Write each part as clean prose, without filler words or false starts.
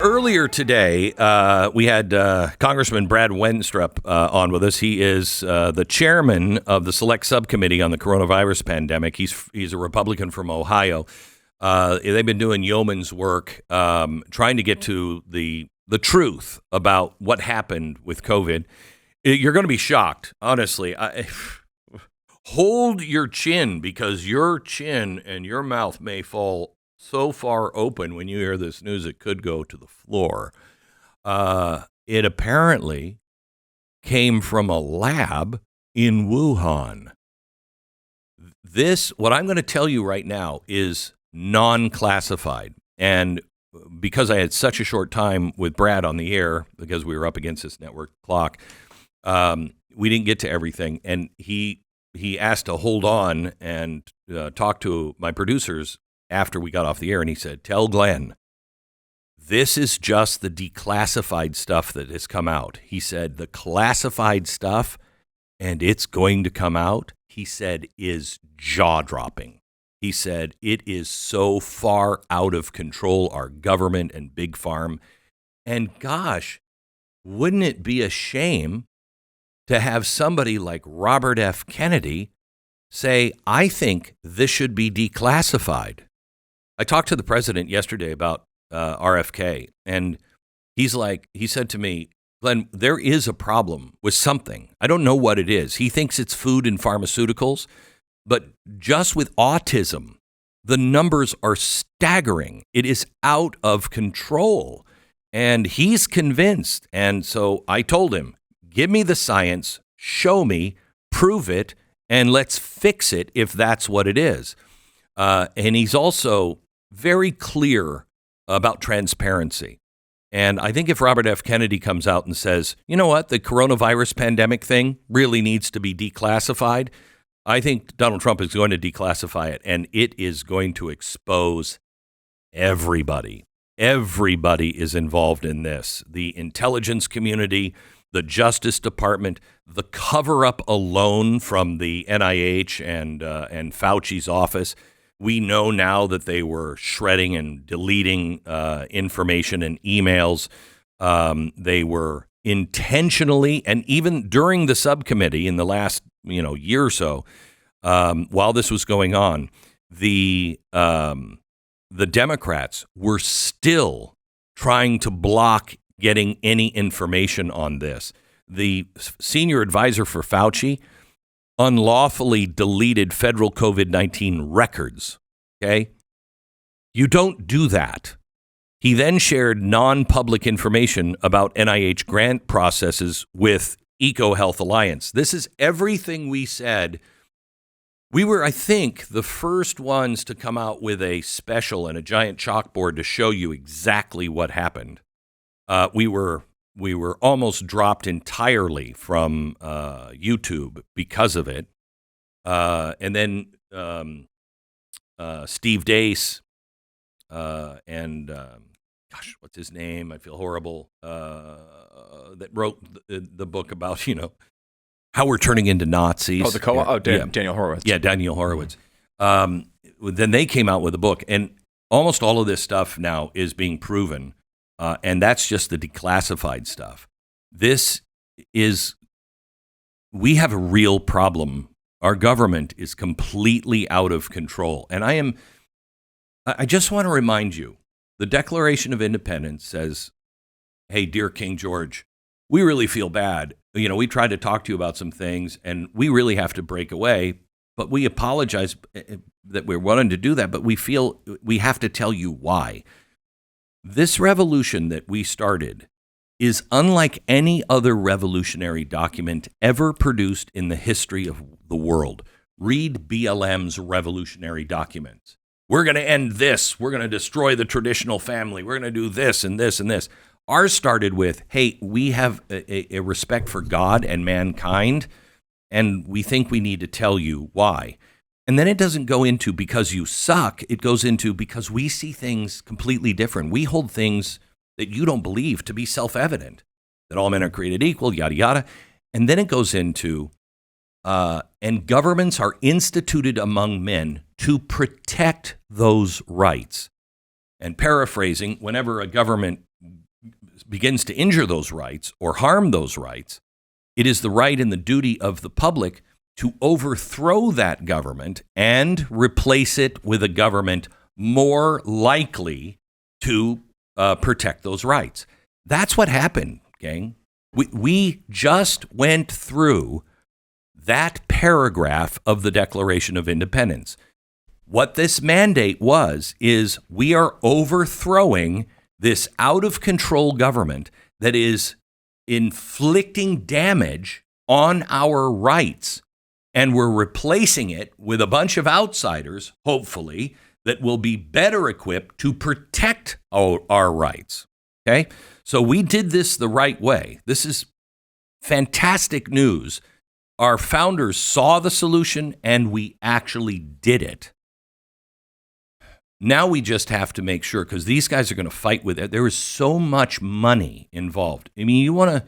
earlier today, we had Congressman Brad Wenstrup on with us. He is the chairman of the Select Subcommittee on the Coronavirus Pandemic. He's a Republican from Ohio. They've been doing yeoman's work trying to get to the truth about what happened with COVID. You're going to be shocked, honestly. Hold your chin, because your chin and your mouth may fall so far open when you hear this news it could go to the floor. It apparently came from a lab in Wuhan. What I'm going to tell you right now is non-classified. And because I had such a short time with Brad on the air, because we were up against this network clock, we didn't get to everything. And he asked to hold on and talk to my producers after we got off the air, and he said, "Tell Glenn, this is just the declassified stuff that has come out." He said, "The classified stuff, and it's going to come out," he said, "is jaw-dropping." He said, "It is so far out of control, our government and big farm. And gosh, wouldn't it be a shame to have somebody like Robert F. Kennedy say, I think this should be declassified?" I talked to the president yesterday about RFK, and he said to me, "Glenn, there is a problem with something. I don't know what it is." He thinks it's food and pharmaceuticals, but just with autism, the numbers are staggering. It is out of control, and he's convinced. And so I told him, give me the science, show me, prove it, and let's fix it if that's what it is. And he's also very clear about transparency. And I think if Robert F. Kennedy comes out and says, you know what, the coronavirus pandemic thing really needs to be declassified, I think Donald Trump is going to declassify it, and it is going to expose everybody. Everybody is involved in this. The intelligence community, the Justice Department, the cover-up alone from the NIH and Fauci's office. We know now that they were shredding and deleting information and emails. They were intentionally, and even during the subcommittee in the last year or so, while this was going on, the Democrats were still trying to block getting any information on this. The senior advisor for Fauci unlawfully deleted federal COVID-19 records, okay? You don't do that. He then shared non-public information about NIH grant processes with EcoHealth Alliance. This is everything we said. We were, I think, the first ones to come out with a special and a giant chalkboard to show you exactly what happened. We were almost dropped entirely from YouTube because of it. And then Steve Deace and what's his name? I feel horrible. That wrote the book about how we're turning into Nazis. Oh, the co-op. Oh, Daniel Horowitz. Yeah, Daniel Horowitz. Then they came out with a book, and almost all of this stuff now is being proven. And that's just the declassified stuff. We have a real problem. Our government is completely out of control. And I just want to remind you, the Declaration of Independence says, hey, dear King George, we really feel bad. We tried to talk to you about some things, and we really have to break away. But we apologize that we're wanting to do that, but we feel we have to tell you why. This revolution that we started is unlike any other revolutionary document ever produced in the history of the world. Read BLM's revolutionary documents. We're going to end this. We're going to destroy the traditional family. We're going to do this and this and this. Ours started with, hey, we have a respect for God and mankind, and we think we need to tell you why. And then it doesn't go into because you suck. It goes into because we see things completely different. We hold things that you don't believe to be self-evident, that all men are created equal, yada, yada. And then it goes into, and governments are instituted among men to protect those rights. And paraphrasing, whenever a government begins to injure those rights or harm those rights, it is the right and the duty of the public to overthrow that government and replace it with a government more likely to protect those rights. That's what happened, gang. We just went through that paragraph of the Declaration of Independence. What this mandate is we are overthrowing this out-of-control government that is inflicting damage on our rights, and we're replacing it with a bunch of outsiders, hopefully, that will be better equipped to protect our rights. Okay? So we did this the right way. This is fantastic news. Our founders saw the solution, and we actually did it. Now we just have to make sure, because these guys are going to fight with it. There is so much money involved. I mean, you want to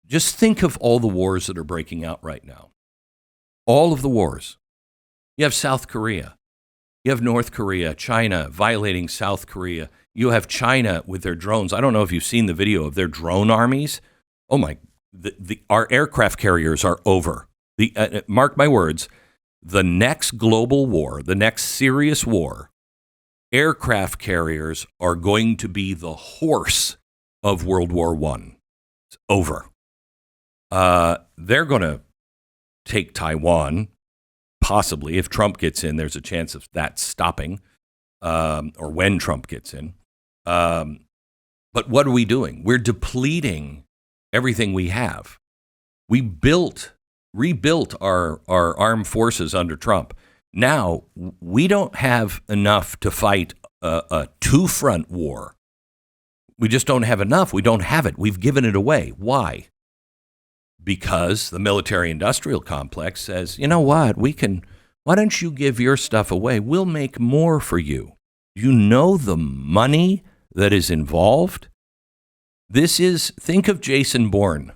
just think of all the wars that are breaking out right now. All of the wars. You have South Korea. You have North Korea, China violating South Korea. You have China with their drones. I don't know if you've seen the video of their drone armies. Oh my, our aircraft carriers are over. Mark my words, the next global war, the next serious war, aircraft carriers are going to be the horse of World War I. It's over. They're going to take Taiwan. Possibly, if Trump gets in, there's a chance of that stopping, or when Trump gets in. But what are we doing? We're depleting everything we have. We rebuilt our armed forces under Trump. Now, we don't have enough to fight a two-front war. We just don't have enough. We don't have it. We've given it away. Why? Because the military-industrial complex says, you know what, why don't you give your stuff away? We'll make more for you. You know the money that is involved? Think of Jason Bourne.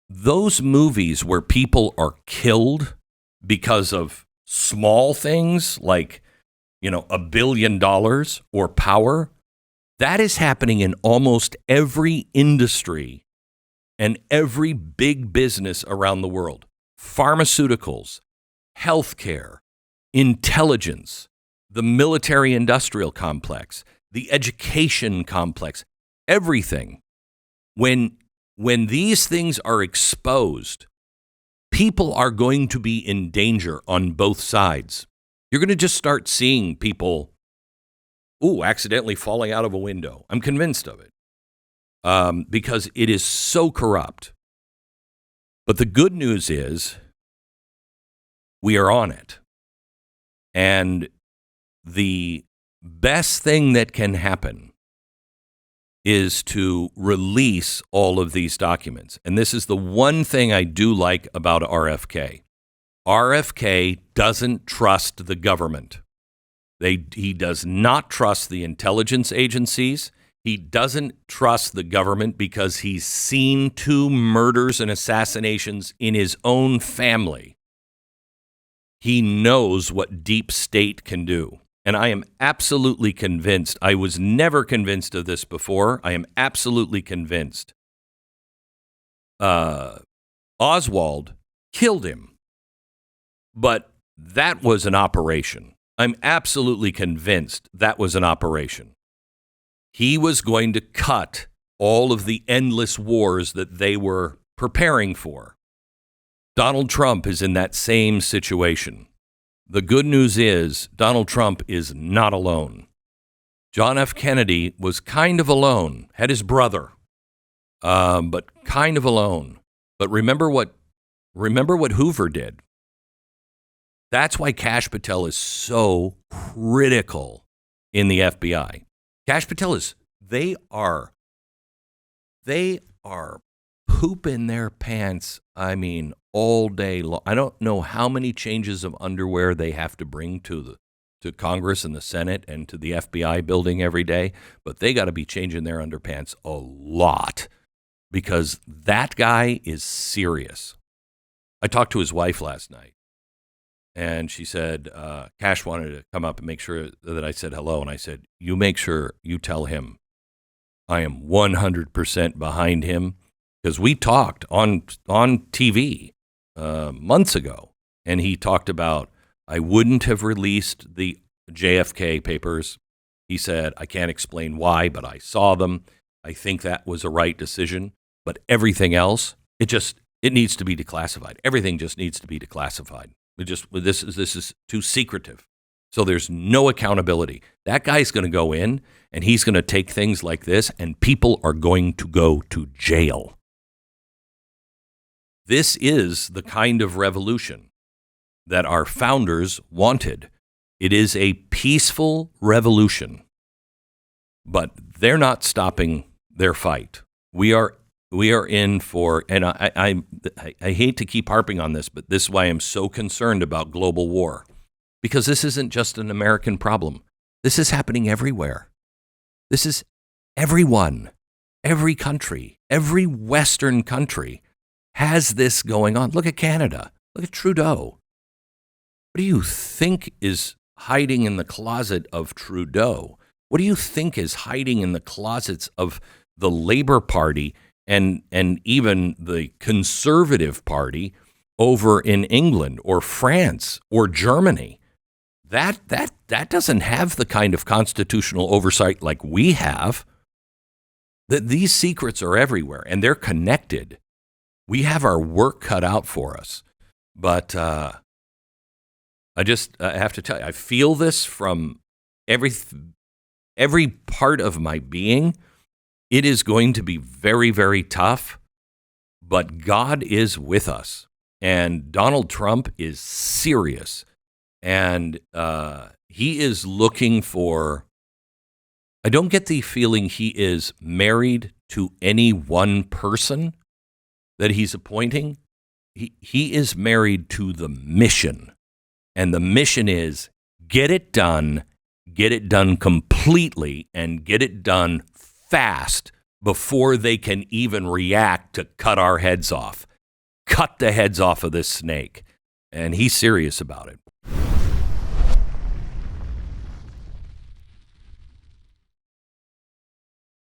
Those movies where people are killed because of small things like, $1 billion or power, that is happening in almost every industry and every big business around the world. Pharmaceuticals, healthcare, intelligence, the military-industrial complex, the education complex, everything. When these things are exposed, people are going to be in danger on both sides. You're going to just start seeing people, accidentally falling out of a window. I'm convinced of it. Because it is so corrupt. But the good news is we are on it. And the best thing that can happen is to release all of these documents. And this is the one thing I do like about RFK. RFK doesn't trust the government. He does not trust the intelligence agencies. He doesn't trust the government because he's seen 2 murders and assassinations in his own family. He knows what deep state can do. And I am absolutely convinced. I was never convinced of this before. I am absolutely convinced. Oswald killed him. But that was an operation. I'm absolutely convinced that was an operation. He was going to cut all of the endless wars that they were preparing for. Donald Trump is in that same situation. The good news is Donald Trump is not alone. John F. Kennedy was kind of alone, had his brother, but kind of alone. But remember what Hoover did. That's why Kash Patel is so critical in the FBI. Kash Patel they are pooping their pants, all day long. I don't know how many changes of underwear they have to bring to Congress and the Senate and to the FBI building every day, but they got to be changing their underpants a lot because that guy is serious. I talked to his wife last night. And she said, Cash wanted to come up and make sure that I said hello. And I said, you make sure you tell him I am 100% behind him because we talked on TV months ago, and he talked about, I wouldn't have released the JFK papers. He said, I can't explain why, but I saw them. I think that was a right decision. But everything else, it needs to be declassified. Everything just needs to be declassified. This is too secretive. So there's no accountability. That guy's going to go in, and he's going to take things like this, and people are going to go to jail. This is the kind of revolution that our founders wanted. It is a peaceful revolution, but they're not stopping their fight. We are in for, and I hate to keep harping on this, but this is why I'm so concerned about global war, because this isn't just an American problem. This is happening everywhere. This is everyone, every country, every Western country has this going on. Look at Canada. Look at Trudeau. What do you think is hiding in the closet of Trudeau? What do you think is hiding in the closets of the Labour Party and even the Conservative Party over in England or France or Germany? That doesn't have the kind of constitutional oversight like we have. These secrets are everywhere, and they're connected. We have our work cut out for us. But I have to tell you, I feel this from every part of my being. It is going to be very, very tough, but God is with us. And Donald Trump is serious. And he is looking for, I don't get the feeling he is married to any one person that he's appointing. He is married to the mission. And the mission is get it done completely, and get it done fast before they can even react to cut our heads off. Cut the heads off of this snake. And he's serious about it.